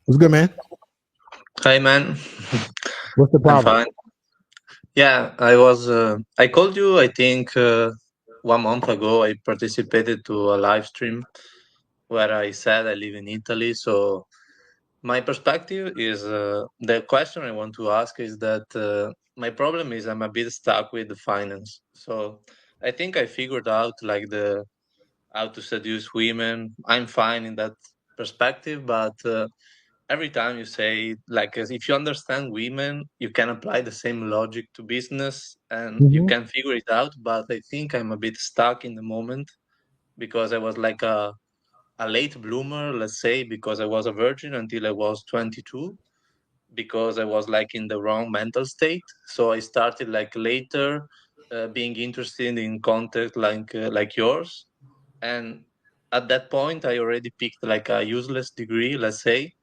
What's good, man? Hi, man. What's the I'm problem? fine. Yeah, I was. I called you. I think 1 month ago, I participated to a live stream where I said I live in Italy. So my perspective is the question I want to ask is that my problem is I'm a bit stuck with the finance. So I think I figured out like the how to seduce women. I'm fine in that perspective, but every time you say like as if you understand women you can apply the same logic to business and you Hmm. can figure it out, but I think I'm a bit stuck in the moment because I was like a late bloomer, let's say, because I was a virgin until I was 22, because I was like in the wrong mental state. So I started like later being interested in content like yours, and at that point I already picked like a useless degree, let's say.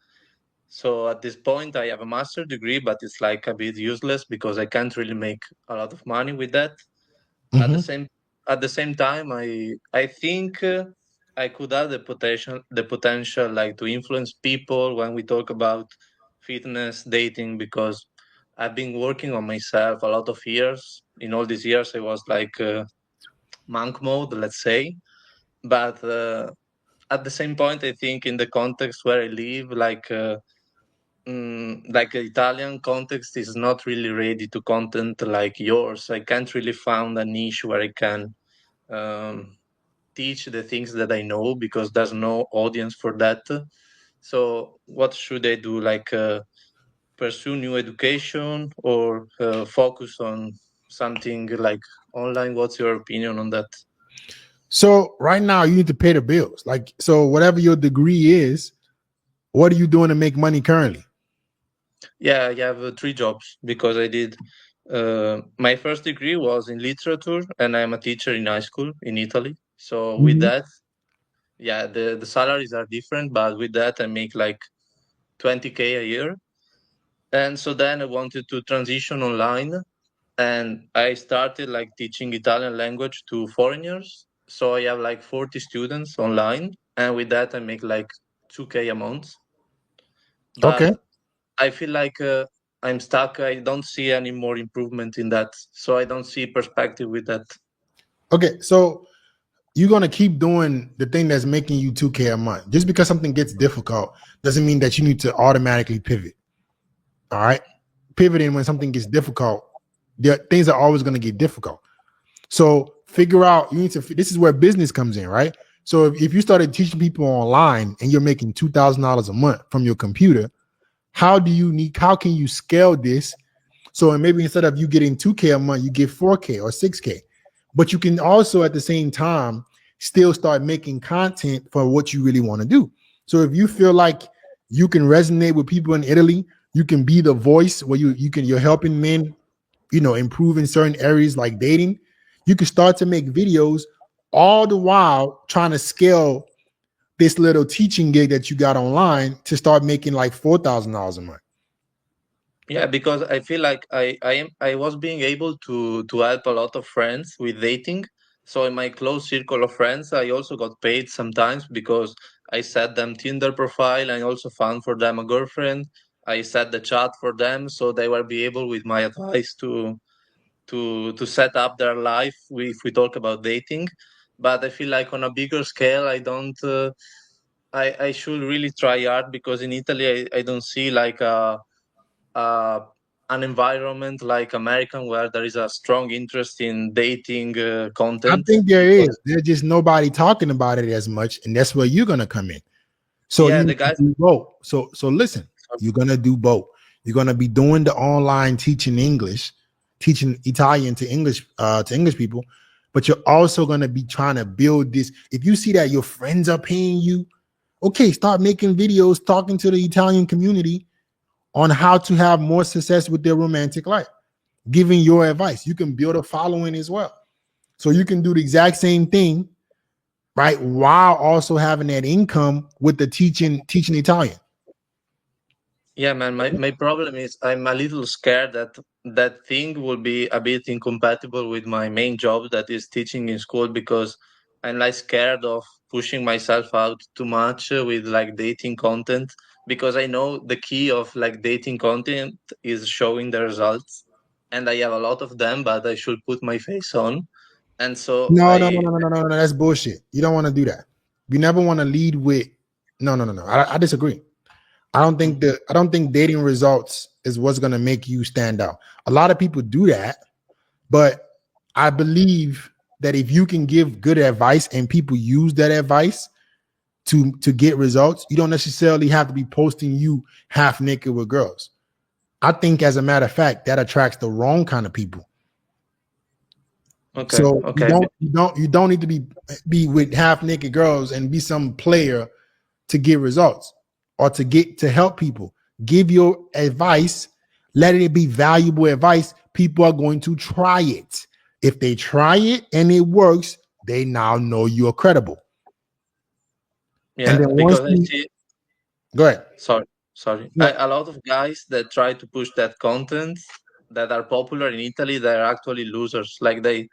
So at this point, I have a master degree, but it's like a bit useless because I can't really make a lot of money with that. At the Hmm. same at the same time, I think I could have the potential like to influence people when we talk about fitness, dating, because I've been working on myself a lot of years. In all these years, I was like monk mode, let's say. But at the same point, I think in the context where I live, like the Italian context is not really ready to content like yours. I can't really found a niche where I can um, teach the things that I know because there's no audience for that. So what should I do? Like pursue new education or focus on something like online? What's your opinion on that? So right now you need to pay the bills. Like, so whatever your degree is, what are you doing to make money currently? Yeah, I have three jobs because I did. My first degree was in literature, and I'm a teacher in high school in Italy. So with Hmm. that, yeah, the salaries are different, but with that I make like 20K a year. And so then I wanted to transition online, and I started like teaching Italian language to foreigners. So I have like 40 students online, and with that I make like 2K a month. Okay. But I feel like I'm stuck. I don't see any more improvement in that, so I don't see perspective with that. Okay. So you're gonna keep doing the thing that's making you 2K a month. Just because something gets difficult doesn't mean that you need to automatically pivot. All right. Pivoting when something gets difficult, things are always gonna get difficult. So figure out you need to. This is where business comes in, right? So if you started teaching people online and you're making $2,000 a month from your computer, how do you need? How can you scale this? So maybe instead of you getting 2K a month, you get 4K or 6K. But you can also at the same time still start making content for what you really want to do. So if you feel like you can resonate with people in Italy, you can be the voice where you're helping men, improve in certain areas like dating. You can start to make videos all the while trying to scale this little teaching gig that you got online to start making like $4,000 a month. Yeah, because I feel like I was being able to help a lot of friends with dating. So in my close circle of friends, I also got paid sometimes because I set them Tinder profile. I also found for them a girlfriend. I set the chat for them so they will be able with my advice to set up their life if we talk about dating. But I feel like on a bigger scale, I don't. I should really try hard because in Italy I don't see like uh, an environment like American where there is a strong interest in dating I content. think there Because is. There's just nobody talking about it as much, and that's where you're gonna come in. So yeah, you the need to guys. do both. So listen, you're gonna do both. You're gonna be doing the online teaching English, teaching Italian to English people, but you're also gonna be trying to build this. If you see that your friends are paying you, okay, start making videos talking to the Italian community on how to have more success with their romantic life, giving your advice. You can build a following as well. So you can do the exact same thing, right? While also having that income with the teaching Italian. Yeah, man. My problem is I'm a little scared that that thing will be a bit incompatible with my main job that is teaching in school because I'm like scared of pushing myself out too much with like dating content because I know the key of like dating content is showing the results, and I have a lot of them, but I should put my face on. And so No, no, no, I no, no, no, no, no. That's bullshit. You don't want to do that. You never want to lead with no, no, no, no. I disagree. I don't think dating results is what's gonna make you stand out. A lot of people do that, but I believe that if you can give good advice and people use that advice to get results, you don't necessarily have to be posting you half naked with girls. I think, as a matter of fact, that attracts the wrong kind of people. okay, So okay, you don't need to be with half naked girls and be some player to get results or to help people. Give your advice, let it be valuable advice. People are going to try it. If they try it and it works, they now know you're credible. And yeah, then once because I you see. go ahead. Sorry. No, A lot of guys that try to push that content that are popular in Italy, they're actually losers. Like they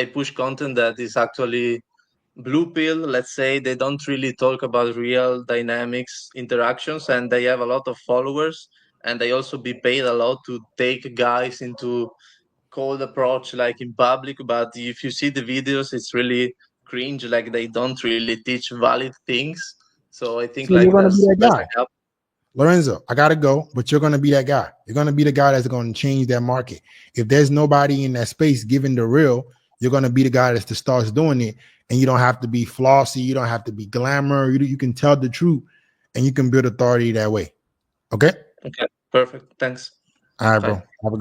push content that is actually blue pill. Let's say they don't really talk about real dynamics, interactions, and they have a lot of followers, and they also be paid a lot to take guys into cold approach, like in public. But if you see the videos, it's really cringe. Like they don't really teach valid things. So I think so you're like gonna be that there's guy. a gap. Lorenzo, I gotta go, but you're gonna be that guy. You're gonna be the guy that's gonna change that market. If there's nobody in that space giving the real, you're gonna be the guy that starts doing it, and you don't have to be flossy. You don't have to be glamour. You can tell the truth, and you can build authority that way. Okay. Okay, perfect. Thanks. All right, bro. Bye. Have a good one.